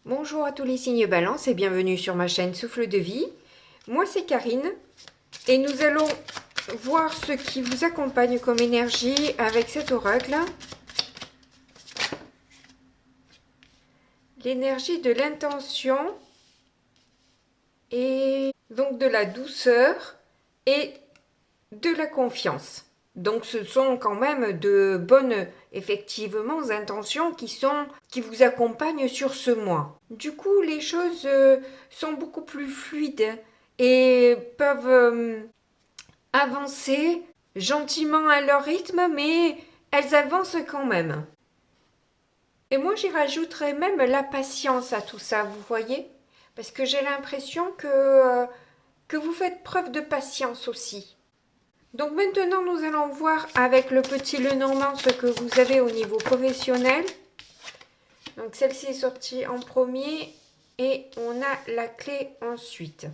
Bonjour à tous les signes Balance et bienvenue sur ma chaîne Souffle de Vie. Moi c'est Karine et nous allons voir ce qui vous accompagne comme énergie avec cet oracle. L'énergie de l'intention et donc de la douceur et de la confiance. Donc ce sont quand même de bonnes, effectivement, intentions qui vous accompagnent sur ce mois. Du coup, les choses sont beaucoup plus fluides et peuvent avancer gentiment à leur rythme, mais elles avancent quand même. Et moi, j'y rajouterais même la patience à tout ça, vous voyez? Parce que j'ai l'impression que vous faites preuve de patience aussi. Donc maintenant, nous allons voir avec le petit Lenormand ce que vous avez au niveau professionnel. Donc celle-ci est sortie en premier et on a la clé ensuite.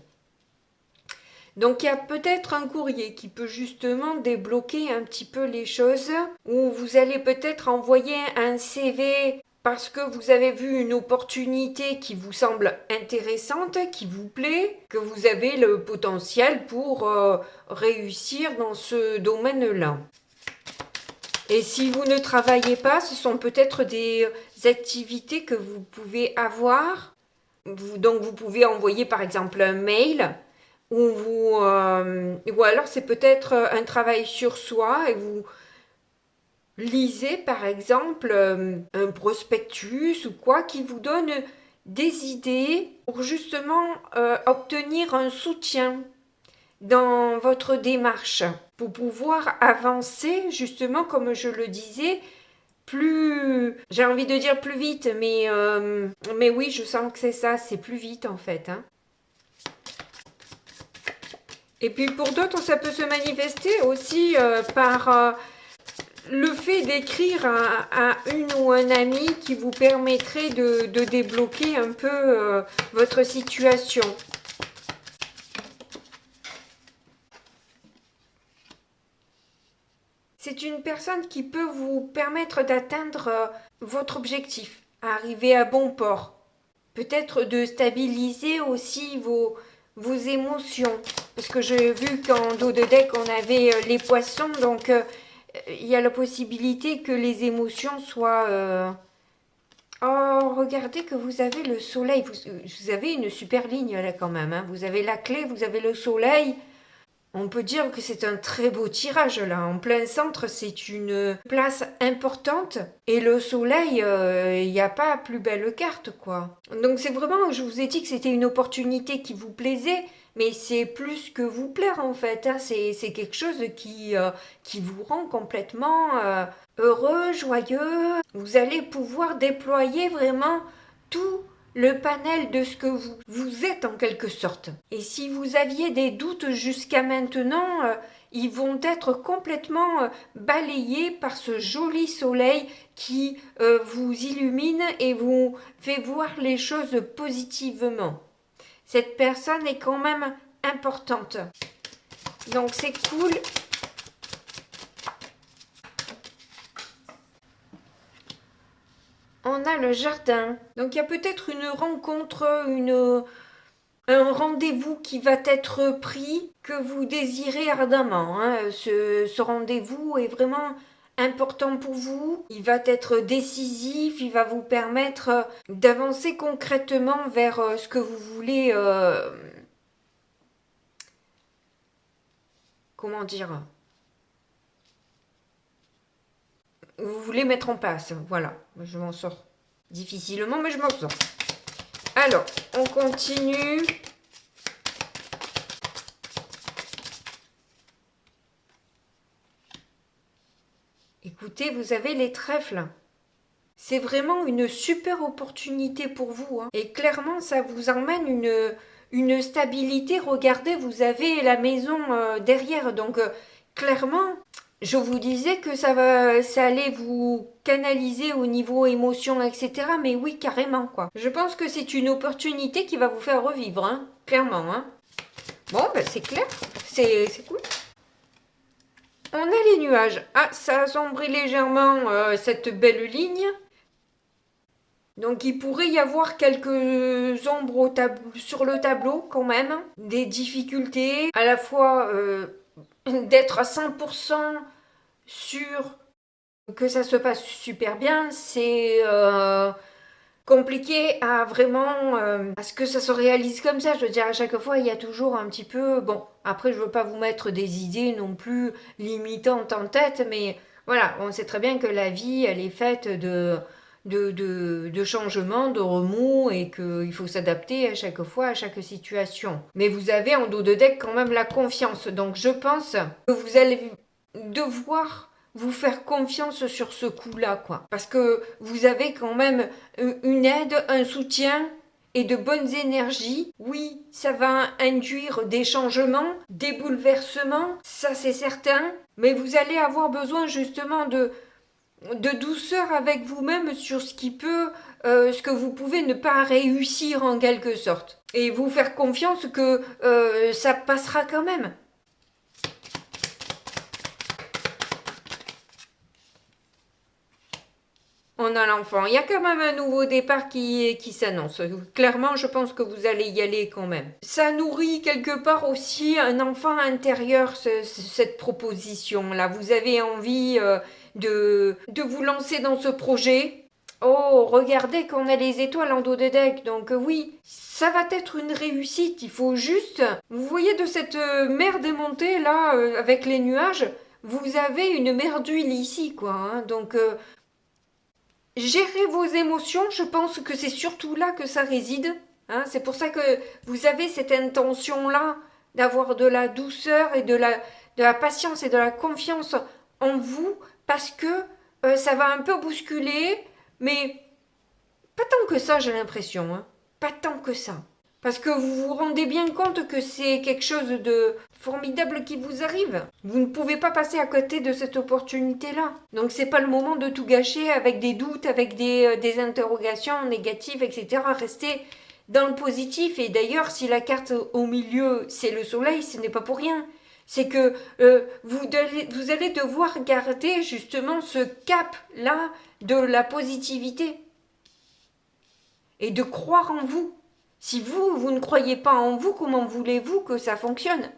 Donc il y a peut-être un courrier qui peut justement débloquer un petit peu les choses, où vous allez peut-être envoyer un CV parce que vous avez vu une opportunité qui vous semble intéressante, qui vous plaît, que vous avez le potentiel pour réussir dans ce domaine-là. Et si vous ne travaillez pas, ce sont peut-être des activités que vous pouvez avoir. Donc vous pouvez envoyer par exemple un mail ou alors c'est peut-être un travail sur soi et vous lisez par exemple un prospectus ou quoi qui vous donne des idées pour justement obtenir un soutien dans votre démarche pour pouvoir avancer justement comme je le disais plus, j'ai envie de dire plus vite, mais oui, je sens que c'est ça, c'est plus vite en fait. Hein. Et puis pour d'autres, ça peut se manifester aussi par le fait d'écrire à une ou un ami qui vous permettrait de débloquer un peu votre situation. C'est une personne qui peut vous permettre d'atteindre votre objectif, arriver à bon port. Peut-être de stabiliser aussi vos émotions. Parce que j'ai vu qu'en dos de deck, on avait les poissons, donc il y a la possibilité que les émotions soient... Oh, regardez que vous avez le soleil. Vous avez une super ligne là quand même. Hein. Vous avez la clé, vous avez le soleil. On peut dire que c'est un très beau tirage là. En plein centre, c'est une place importante. Et le soleil, il n'y a pas plus belle carte quoi. Donc c'est vraiment, je vous ai dit que c'était une opportunité qui vous plaisait. Mais c'est plus que vous plaire en fait. Hein. C'est quelque chose qui vous rend complètement heureux, joyeux. Vous allez pouvoir déployer vraiment tout le panel de ce que vous êtes en quelque sorte. Et si vous aviez des doutes jusqu'à maintenant, ils vont être complètement balayés par ce joli soleil qui vous illumine et vous fait voir les choses positivement. Cette personne est quand même importante. Donc c'est cool. On a le jardin. Donc il y a peut-être une rencontre, un rendez-vous qui va être pris que vous désirez ardemment. Hein. Ce rendez-vous est vraiment important pour vous. Il va être décisif, il va vous permettre d'avancer concrètement vers ce que vous voulez. Comment dire? Vous voulez mettre en place. Voilà, je m'en sors difficilement, mais je m'en sors. Alors, on continue. Écoutez, vous avez les trèfles. C'est vraiment une super opportunité pour vous. Hein. Et clairement, ça vous emmène une stabilité. Regardez, vous avez la maison derrière. Donc, clairement, je vous disais que ça allait vous canaliser au niveau émotion, etc. Mais oui, carrément, quoi. Je pense que c'est une opportunité qui va vous faire revivre, hein. Clairement, hein. Bon, ben c'est clair. C'est cool. On a les nuages. Ah, ça assombrit légèrement cette belle ligne. Donc il pourrait y avoir quelques ombres sur le tableau quand même, des difficultés, à la fois d'être à 100% sûr que ça se passe super bien, c'est compliqué à vraiment à ce que ça se réalise comme ça. Je veux dire, à chaque fois, il y a toujours un petit peu... Bon, après, je veux pas vous mettre des idées non plus limitantes en tête, mais voilà, on sait très bien que la vie, elle est faite de changements, de remous, et qu'il faut s'adapter à chaque fois, à chaque situation. Mais vous avez en dos de deck quand même la confiance. Donc je pense que vous allez devoir vous faire confiance sur ce coup-là, quoi. Parce que vous avez quand même une aide, un soutien et de bonnes énergies. Oui, ça va induire des changements, des bouleversements, ça c'est certain, mais vous allez avoir besoin justement de douceur avec vous-même sur ce que vous pouvez ne pas réussir en quelque sorte. Et vous faire confiance que ça passera quand même. On a l'enfant. Il y a quand même un nouveau départ qui s'annonce. Clairement, je pense que vous allez y aller quand même. Ça nourrit quelque part aussi un enfant intérieur, cette proposition-là. Vous avez envie de vous lancer dans ce projet. Oh, regardez qu'on a les étoiles en dos de deck. Donc oui, ça va être une réussite. Il faut juste... Vous voyez de cette mer démontée là, avec les nuages, vous avez une mer d'huile ici, quoi. Hein. Donc... Gérer vos émotions, je pense que c'est surtout là que ça réside. Hein. C'est pour ça que vous avez cette intention-là d'avoir de la douceur et de la patience et de la confiance en vous, parce que ça va un peu bousculer, mais pas tant que ça, j'ai l'impression. Hein. Pas tant que ça. Parce que vous vous rendez bien compte que c'est quelque chose de formidable qui vous arrive. Vous ne pouvez pas passer à côté de cette opportunité-là. Donc c'est pas le moment de tout gâcher avec des doutes, avec des interrogations négatives, etc. Restez dans le positif. Et d'ailleurs, si la carte au milieu, c'est le soleil, ce n'est pas pour rien. C'est que vous allez devoir garder justement ce cap-là de la positivité. Et de croire en vous. Si vous ne croyez pas en vous, comment voulez-vous que ça fonctionne?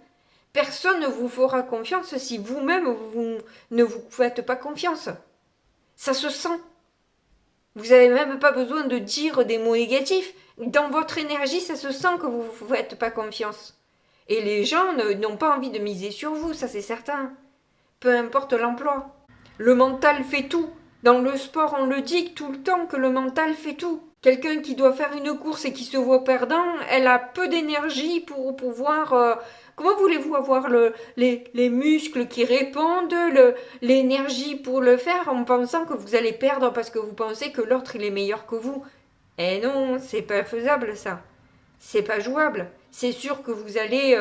Personne ne vous fera confiance si vous-même vous ne vous faites pas confiance. Ça se sent. Vous n'avez même pas besoin de dire des mots négatifs. Dans votre énergie, ça se sent que vous ne vous faites pas confiance. Et les gens n'ont pas envie de miser sur vous, ça c'est certain. Peu importe l'emploi. Le mental fait tout. Dans le sport, on le dit tout le temps que le mental fait tout. Quelqu'un qui doit faire une course et qui se voit perdant, elle a peu d'énergie pour pouvoir... comment voulez-vous avoir les muscles qui répondent, l'énergie pour le faire en pensant que vous allez perdre parce que vous pensez que l'autre il est meilleur que vous? Eh non, c'est pas faisable ça. C'est pas jouable. C'est sûr que vous allez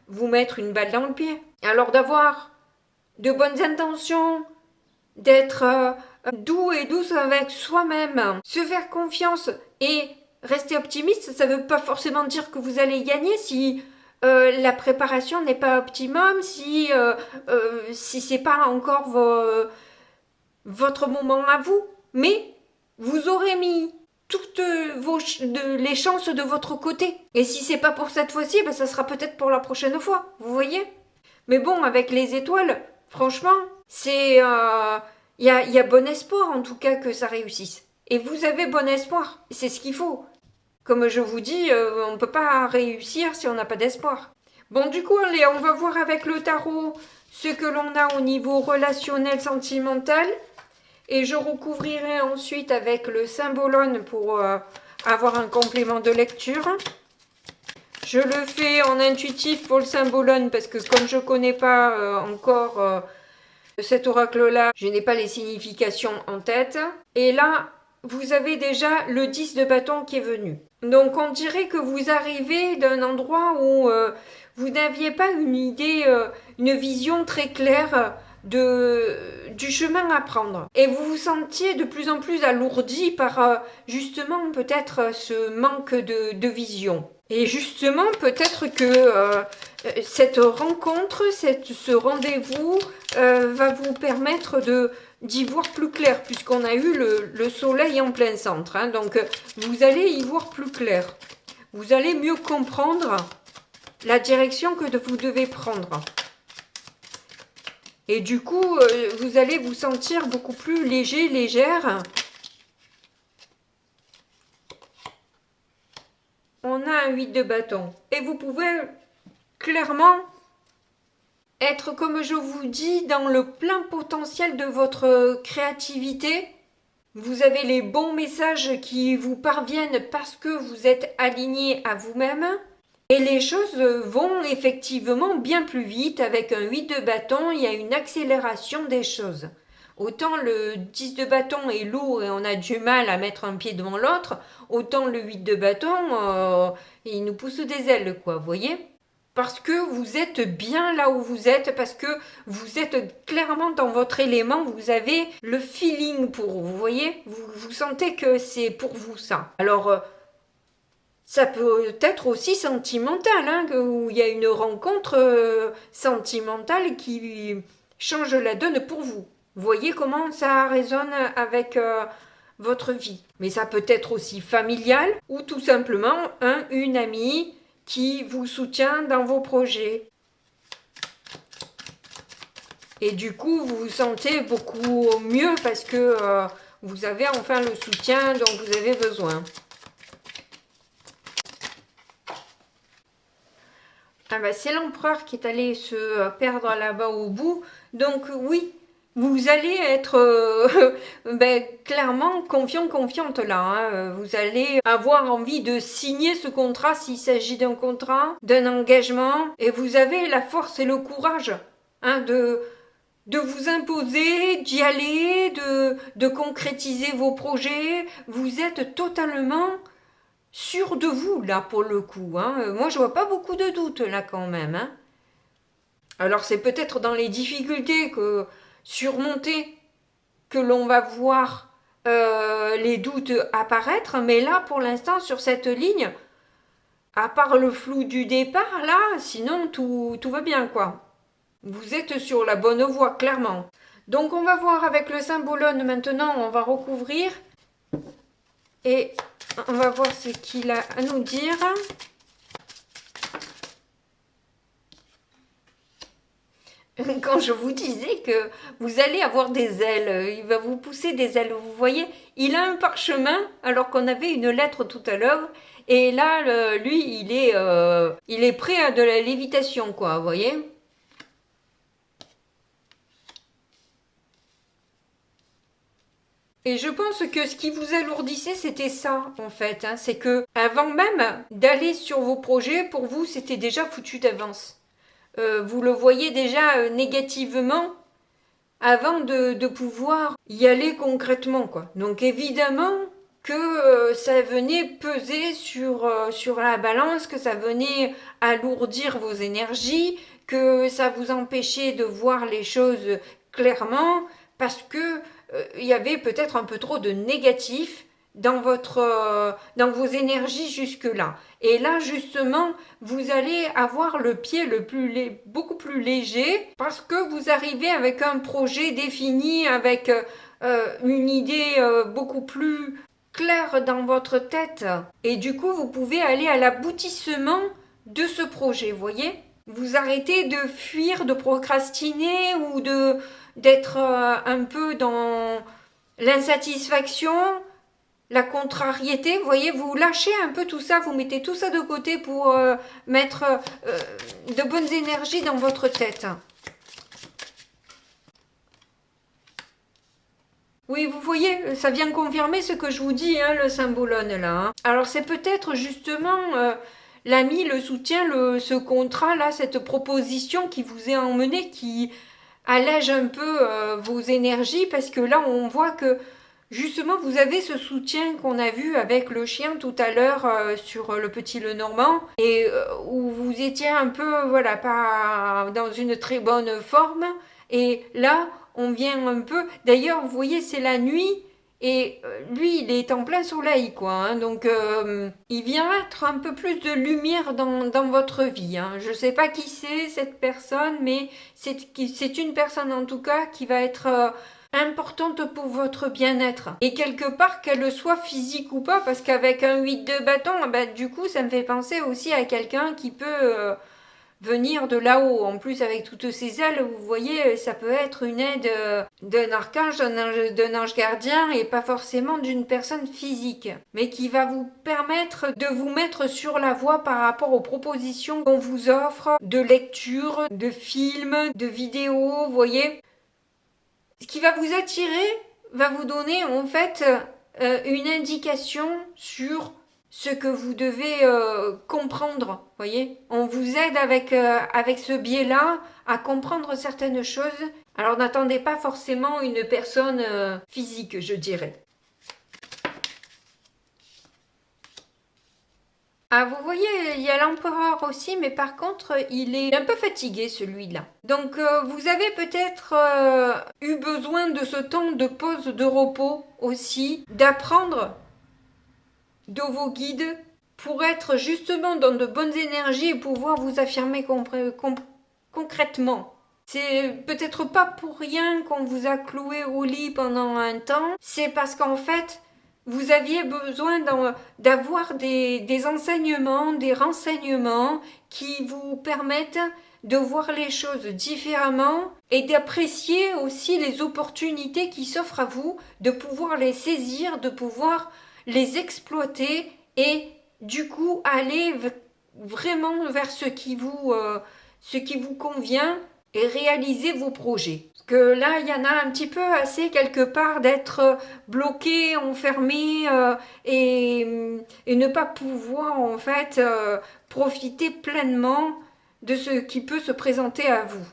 vous mettre une balle dans le pied. Alors d'avoir de bonnes intentions, d'être doux et douce avec soi-même, se faire confiance et rester optimiste, ça ne veut pas forcément dire que vous allez gagner si la préparation n'est pas optimum, si c'est pas encore votre moment à vous, mais vous aurez mis toutes les chances de votre côté. Et si c'est pas pour cette fois-ci, ben ça sera peut-être pour la prochaine fois, vous voyez? Mais bon, avec les étoiles, franchement, c'est... il y a bon espoir en tout cas que ça réussisse. Et vous avez bon espoir, c'est ce qu'il faut. Comme je vous dis, on ne peut pas réussir si on n'a pas d'espoir. Bon, du coup, allez, on va voir avec le tarot ce que l'on a au niveau relationnel, sentimental. Et je recouvrirai ensuite avec le symbolone pour avoir un complément de lecture. Je le fais en intuitif pour le symbolone parce que comme je ne connais pas encore cet oracle-là, je n'ai pas les significations en tête. Et là, vous avez déjà le 10 de bâton qui est venu. Donc on dirait que vous arrivez d'un endroit où vous n'aviez pas une idée, une vision très claire du chemin à prendre. Et vous vous sentiez de plus en plus alourdi par justement peut-être ce manque de vision. Et justement, peut-être que cette rencontre, ce rendez-vous va vous permettre d'y voir plus clair, puisqu'on a eu le soleil en plein centre. Hein. Donc, vous allez y voir plus clair. Vous allez mieux comprendre la direction que vous devez prendre. Et du coup, vous allez vous sentir beaucoup plus léger, légère. On a un 8 de bâton. Et vous pouvez clairement être, comme je vous dis, dans le plein potentiel de votre créativité. Vous avez les bons messages qui vous parviennent parce que vous êtes aligné à vous-même. Et les choses vont effectivement bien plus vite. Avec un 8 de bâton, il y a une accélération des choses. Autant le 10 de bâton est lourd et on a du mal à mettre un pied devant l'autre, autant le 8 de bâton, il nous pousse des ailes, quoi, vous voyez ? Parce que vous êtes bien là où vous êtes, parce que vous êtes clairement dans votre élément, vous avez le feeling pour vous, voyez ? Vous sentez que c'est pour vous ça. Alors, ça peut être aussi sentimental, hein, où il y a une rencontre sentimentale qui change la donne pour vous. Vous voyez comment ça résonne avec votre vie. Mais ça peut être aussi familial ou tout simplement une amie qui vous soutient dans vos projets. Et du coup, vous vous sentez beaucoup mieux parce que vous avez enfin le soutien dont vous avez besoin. Ah ben, c'est l'empereur qui est allé se perdre là-bas au bout. Donc oui, vous allez être clairement confiante là. Hein. Vous allez avoir envie de signer ce contrat s'il s'agit d'un contrat, d'un engagement. Et vous avez la force et le courage de vous imposer, d'y aller, de concrétiser vos projets. Vous êtes totalement sûr de vous là pour le coup. Hein. Moi je vois pas beaucoup de doutes là quand même. Hein. Alors c'est peut-être dans les difficultés que surmonter que l'on va voir les doutes apparaître, mais là pour l'instant sur cette ligne, à part le flou du départ là, sinon tout va bien quoi. Vous êtes sur la bonne voie clairement. Donc on va voir avec le symbolone maintenant, on va recouvrir et on va voir ce qu'il a à nous dire. Quand je vous disais que vous allez avoir des ailes, il va vous pousser des ailes, vous voyez, il a un parchemin alors qu'on avait une lettre tout à l'heure, et là, lui, il est prêt à de la lévitation, quoi, vous voyez. Et je pense que ce qui vous alourdissait, c'était ça, en fait, hein, c'est que avant même d'aller sur vos projets, pour vous, c'était déjà foutu d'avance. Vous le voyez déjà négativement avant de pouvoir y aller concrètement, quoi. Donc évidemment que ça venait peser sur la balance, que ça venait alourdir vos énergies, que ça vous empêchait de voir les choses clairement, parce que il y avait peut-être un peu trop de négatif dans vos énergies jusque-là. Et là, justement, vous allez avoir le pied beaucoup plus léger parce que vous arrivez avec un projet défini, avec une idée beaucoup plus claire dans votre tête. Et du coup, vous pouvez aller à l'aboutissement de ce projet, voyez ? Vous arrêtez de fuir, de procrastiner ou d'être un peu dans l'insatisfaction, la contrariété, vous voyez, vous lâchez un peu tout ça, vous mettez tout ça de côté pour mettre de bonnes énergies dans votre tête. Oui, vous voyez, ça vient confirmer ce que je vous dis, hein, le symbolone là. Hein. Alors c'est peut-être justement l'ami, le soutien, ce contrat là, cette proposition qui vous est emmenée, qui allège un peu vos énergies, parce que là on voit que justement, vous avez ce soutien qu'on a vu avec le chien tout à l'heure sur le petit Lenormand, et où vous étiez un peu, voilà, pas dans une très bonne forme, et là, on vient un peu, d'ailleurs, vous voyez, c'est la nuit, et lui, il est en plein soleil, quoi, hein, donc il vient mettre un peu plus de lumière dans votre vie, hein. Je sais pas qui c'est, cette personne, mais c'est une personne, en tout cas, qui va être importante pour votre bien-être. Et quelque part, qu'elle soit physique ou pas, parce qu'avec un 8 de bâton, du coup, ça me fait penser aussi à quelqu'un qui peut venir de là-haut. En plus, avec toutes ces ailes, vous voyez, ça peut être une aide d'un archange, d'un ange gardien, et pas forcément d'une personne physique, mais qui va vous permettre de vous mettre sur la voie par rapport aux propositions qu'on vous offre, de lecture, de films, de vidéos, vous voyez. Ce qui va vous attirer va vous donner en fait une indication sur ce que vous devez comprendre, voyez. On vous aide avec ce biais-là à comprendre certaines choses. Alors n'attendez pas forcément une personne physique, je dirais. Ah, vous voyez, il y a l'empereur aussi, mais par contre, il est un peu fatigué, celui-là. Donc, vous avez peut-être eu besoin de ce temps de pause, de repos aussi, d'apprendre de vos guides pour être justement dans de bonnes énergies et pouvoir vous affirmer concrètement. C'est peut-être pas pour rien qu'on vous a cloué au lit pendant un temps, c'est parce qu'en fait, vous aviez besoin d'avoir des enseignements, des renseignements qui vous permettent de voir les choses différemment et d'apprécier aussi les opportunités qui s'offrent à vous, de pouvoir les saisir, de pouvoir les exploiter et du coup aller vraiment vers ce qui vous convient et réaliser vos projets. Parce que là, il y en a un petit peu assez quelque part d'être bloqué, enfermé et ne pas pouvoir en fait profiter pleinement de ce qui peut se présenter à vous.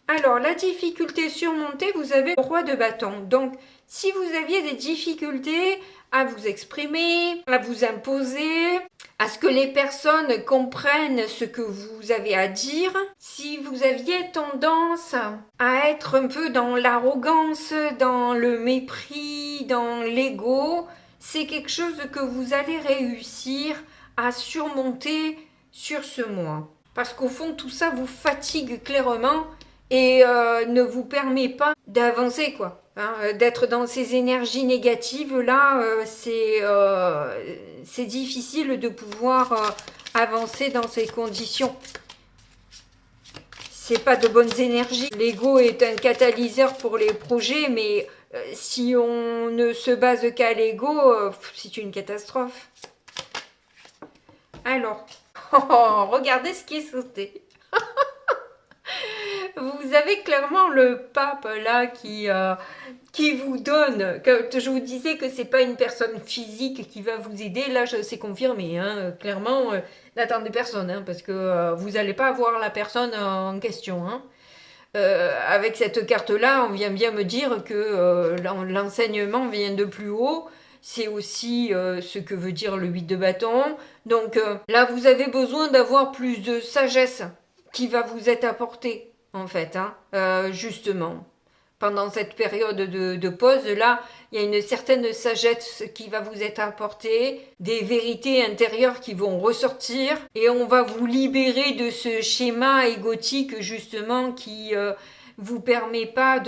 Alors, la difficulté surmontée, vous avez le roi de bâton. Donc, si vous aviez des difficultés à vous exprimer, à vous imposer, à ce que les personnes comprennent ce que vous avez à dire, si vous aviez tendance à être un peu dans l'arrogance, dans le mépris, dans l'ego, c'est quelque chose que vous allez réussir à surmonter sur ce mois. Parce qu'au fond, tout ça vous fatigue clairement et ne vous permet pas d'avancer, quoi. D'être dans ces énergies négatives là, c'est difficile de pouvoir avancer dans ces conditions. C'est pas de bonnes énergies. L'ego est un catalyseur pour les projets, mais si on ne se base qu'à l'ego, c'est une catastrophe. Alors, regardez ce qui est sauté. Vous avez clairement le pape là qui vous donne, que je vous disais que c'est pas une personne physique qui va vous aider, là c'est confirmé, clairement, n'attendez personne, parce que vous n'allez pas avoir la personne en question. Avec cette carte-là, on vient bien me dire que l'enseignement vient de plus haut, c'est aussi ce que veut dire le 8 de bâton, donc là vous avez besoin d'avoir plus de sagesse qui va vous être apportée. En fait, justement, pendant cette période de pause, là, il y a une certaine sagesse qui va vous être apportée, des vérités intérieures qui vont ressortir, et on va vous libérer de ce schéma égotique, justement, qui vous permet pas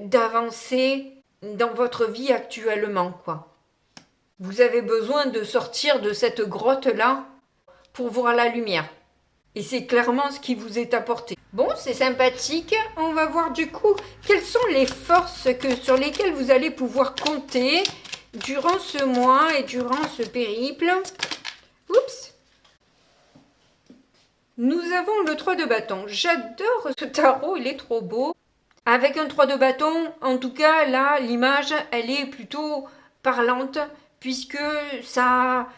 d'avancer dans votre vie actuellement, quoi. Vous avez besoin de sortir de cette grotte-là pour voir la lumière. Et c'est clairement ce qui vous est apporté. Bon, c'est sympathique. On va voir du coup quelles sont les forces sur lesquelles vous allez pouvoir compter durant ce mois et durant ce périple. Oups. Nous avons le 3 de bâton. J'adore ce tarot, il est trop beau. Avec un 3 de bâton, en tout cas, là, l'image, elle est plutôt parlante puisque ça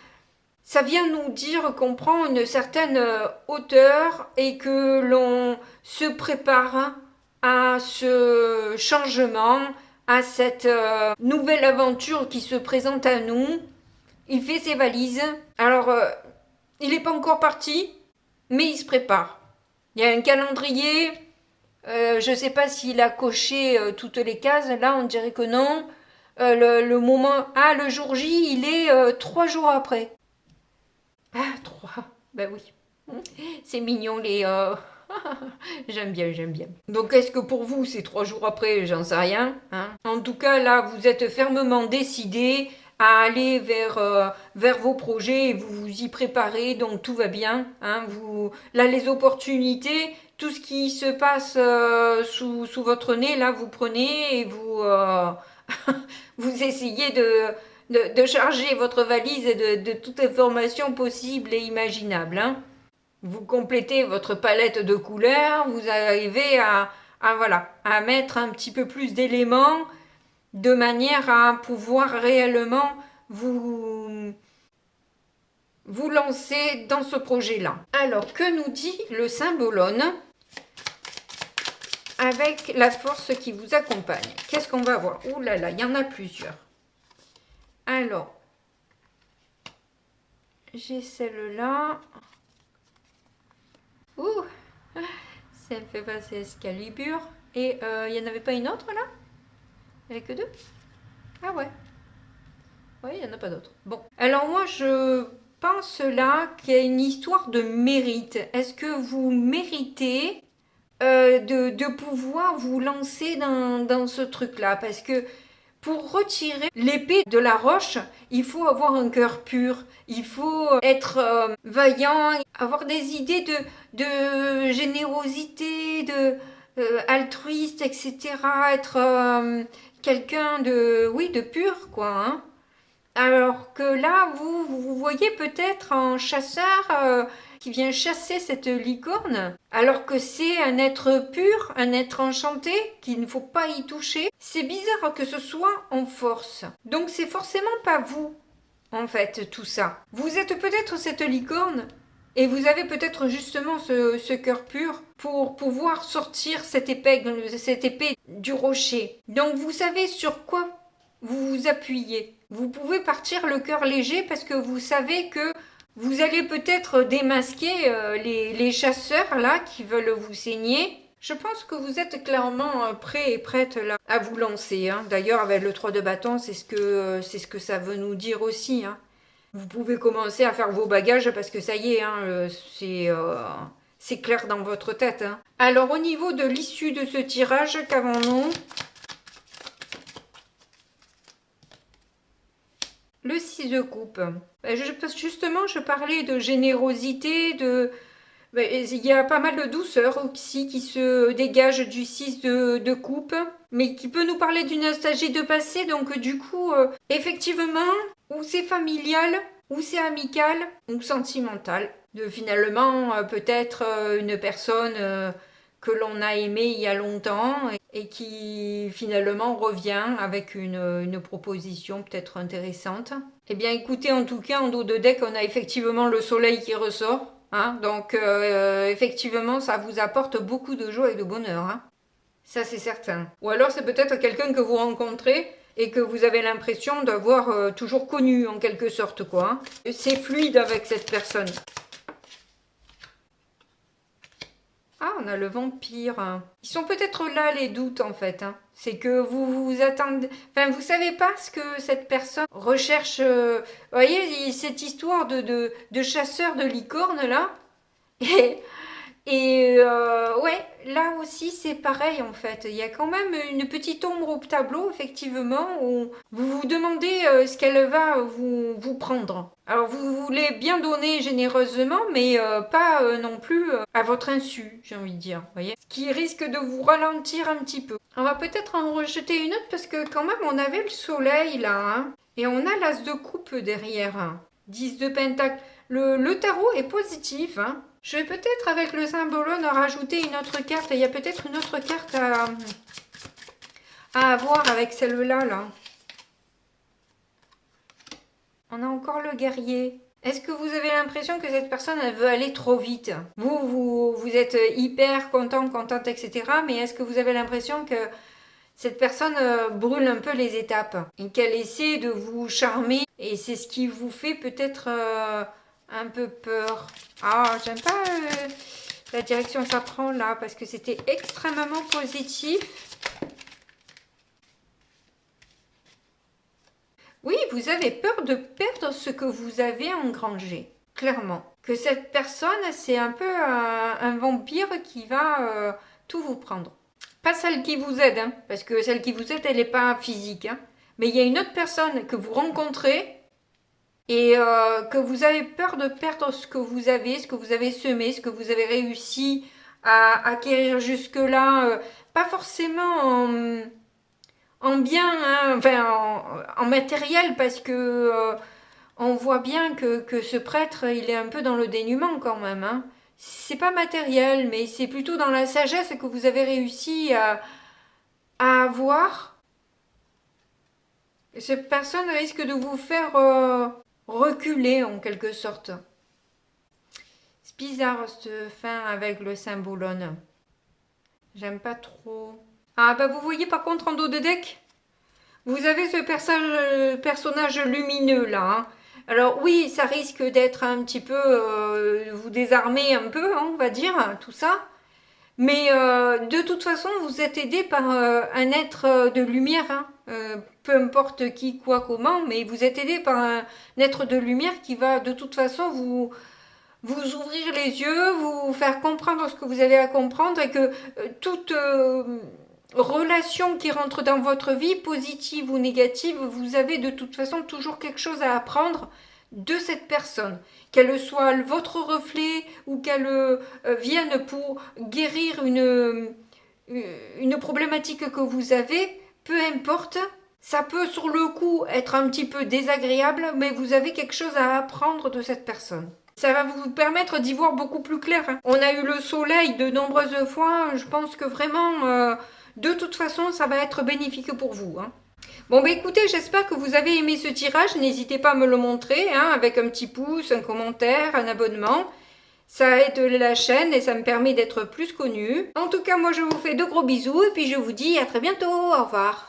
vient nous dire qu'on prend une certaine hauteur et que l'on se prépare à ce changement, à cette nouvelle aventure qui se présente à nous. Il fait ses valises. Alors, il n'est pas encore parti, mais il se prépare. Il y a un calendrier. Je ne sais pas s'il a coché toutes les cases. Là, on dirait que non. Le moment... Ah, le jour J, il est 3 jours après. Ah, 3. Ben oui. C'est mignon les... J'aime bien, j'aime bien. Donc est-ce que pour vous c'est 3 jours après? J'en sais rien. Hein. En tout cas là vous êtes fermement décidé à aller vers vos projets et vous vous y préparez, donc tout va bien. Hein. Là les opportunités, tout ce qui se passe sous votre nez, là vous prenez et vous essayez de charger votre valise de toute information possible et imaginable. Hein. Vous complétez votre palette de couleurs, vous arrivez voilà, à mettre un petit peu plus d'éléments de manière à pouvoir réellement vous, vous lancer dans ce projet-là. Alors, que nous dit le symbolone avec la force qui vous accompagne? Qu'est-ce qu'on va voir? Ouh là là, il y en a plusieurs. Alors, j'ai celle-là. Ouh, ça me fait passer Excalibur. Et il n'y en avait pas une autre là? Il n'y avait que 2? Ah ouais. Oui, il n'y en a pas d'autre. Bon. Alors moi, je pense là qu'il y a une histoire de mérite. Est-ce que vous méritez de pouvoir vous lancer dans ce truc-là? Parce que pour retirer l'épée de la roche, il faut avoir un cœur pur, il faut être vaillant, avoir des idées de générosité, altruiste, etc. Être quelqu'un de pur, quoi. Hein. Alors que là, vous voyez peut-être un chasseur qui vient chasser cette licorne, alors que c'est un être pur, un être enchanté, qu'il ne faut pas y toucher. C'est bizarre que ce soit en force. Donc c'est forcément pas vous, en fait, tout ça. Vous êtes peut-être cette licorne, et vous avez peut-être justement ce cœur pur pour pouvoir sortir cette épée du rocher. Donc vous savez sur quoi vous vous appuyez. Vous pouvez partir le cœur léger parce que vous savez que vous allez peut-être démasquer les chasseurs là qui veulent vous saigner. Je pense que vous êtes clairement prêt et prête là à vous lancer. Hein. D'ailleurs avec le 3 de bâton, c'est ce que ça veut nous dire aussi. Hein. Vous pouvez commencer à faire vos bagages parce que ça y est, hein, c'est clair dans votre tête. Hein. Alors au niveau de l'issue de ce tirage, qu'avons-nous? Le 6 de coupe. Justement, je parlais de générosité, il y a pas mal de douceur aussi qui se dégage du 6 de coupe, mais qui peut nous parler d'une nostalgie de passé. Donc du coup, effectivement, ou c'est familial, ou c'est amical, ou sentimental. Finalement, peut-être une personne que l'on a aimée il y a longtemps et qui finalement revient avec une proposition peut-être intéressante. Eh bien écoutez, en tout cas, en dos de deck, on a effectivement le soleil qui ressort. Hein, donc effectivement, ça vous apporte beaucoup de joie et de bonheur. Hein. Ça, c'est certain. Ou alors, c'est peut-être quelqu'un que vous rencontrez et que vous avez l'impression d'avoir toujours connu, en quelque sorte, quoi. Hein. C'est fluide avec cette personne. Ah, on a le vampire. Ils sont peut-être là, les doutes, en fait. Hein. C'est que vous attendez... Enfin, vous savez pas ce que cette personne recherche... Vous voyez, cette histoire de chasseur de licorne, là. Et ouais, là aussi, c'est pareil, en fait. Il y a quand même une petite ombre au tableau, effectivement, où vous vous demandez ce qu'elle va vous prendre. Alors, vous voulez bien donner généreusement, mais pas non plus à votre insu, j'ai envie de dire. Voyez, ce qui risque de vous ralentir un petit peu. On va peut-être en rejeter une autre, parce que quand même, on avait le soleil, là. Hein, et on a l'as de coupe derrière. Hein, 10 de pentacle. Le tarot est positif, hein. Je vais peut-être avec le symbolone rajouter une autre carte. Il y a peut-être une autre carte à avoir avec celle-là. Là. On a encore le guerrier. Est-ce que vous avez l'impression que cette personne elle veut aller trop vite? Vous êtes hyper content, contente, etc. Mais est-ce que vous avez l'impression que cette personne brûle un peu les étapes et qu'elle essaie de vous charmer? Et c'est ce qui vous fait peut-être... un peu peur. Ah, j'aime pas la direction que ça prend là, parce que c'était extrêmement positif. Oui, vous avez peur de perdre ce que vous avez engrangé. clairement. Que cette personne, c'est un peu un vampire qui va tout vous prendre. Pas celle qui vous aide, hein, parce que celle qui vous aide, elle n'est pas physique. Hein. Mais il y a une autre personne que vous rencontrez et que vous avez peur de perdre ce que vous avez semé, ce que vous avez réussi à acquérir jusque-là. Pas forcément en bien, hein, enfin en matériel, parce que on voit bien que ce prêtre, il est un peu dans le dénuement quand même. Hein. C'est pas matériel, mais c'est plutôt dans la sagesse que vous avez réussi à avoir. Et cette personne risque de vous faire reculer en quelque sorte. C'est bizarre cette fin avec le symbolone. J'aime pas trop. Ah bah vous voyez par contre en dos de deck, vous avez ce personnage lumineux là. Hein. Alors oui, ça risque d'être un petit peu vous désarmer un peu, hein, on va dire, tout ça. Mais de toute façon, vous êtes aidé par un être de lumière, hein. Peu importe qui, quoi, comment, mais vous êtes aidé par un être de lumière qui va de toute façon vous ouvrir les yeux, vous faire comprendre ce que vous avez à comprendre et que toute relation qui rentre dans votre vie, positive ou négative, vous avez de toute façon toujours quelque chose à apprendre de cette personne, qu'elle soit votre reflet ou qu'elle vienne pour guérir une problématique que vous avez, peu importe, ça peut sur le coup être un petit peu désagréable, mais vous avez quelque chose à apprendre de cette personne. Ça va vous permettre d'y voir beaucoup plus clair. Hein. On a eu le soleil de nombreuses fois, je pense que vraiment, de toute façon, ça va être bénéfique pour vous. Hein. Bon bah écoutez, j'espère que vous avez aimé ce tirage, n'hésitez pas à me le montrer, hein, avec un petit pouce, un commentaire, un abonnement. Ça aide la chaîne et ça me permet d'être plus connue. En tout cas, moi je vous fais de gros bisous et puis je vous dis à très bientôt, au revoir.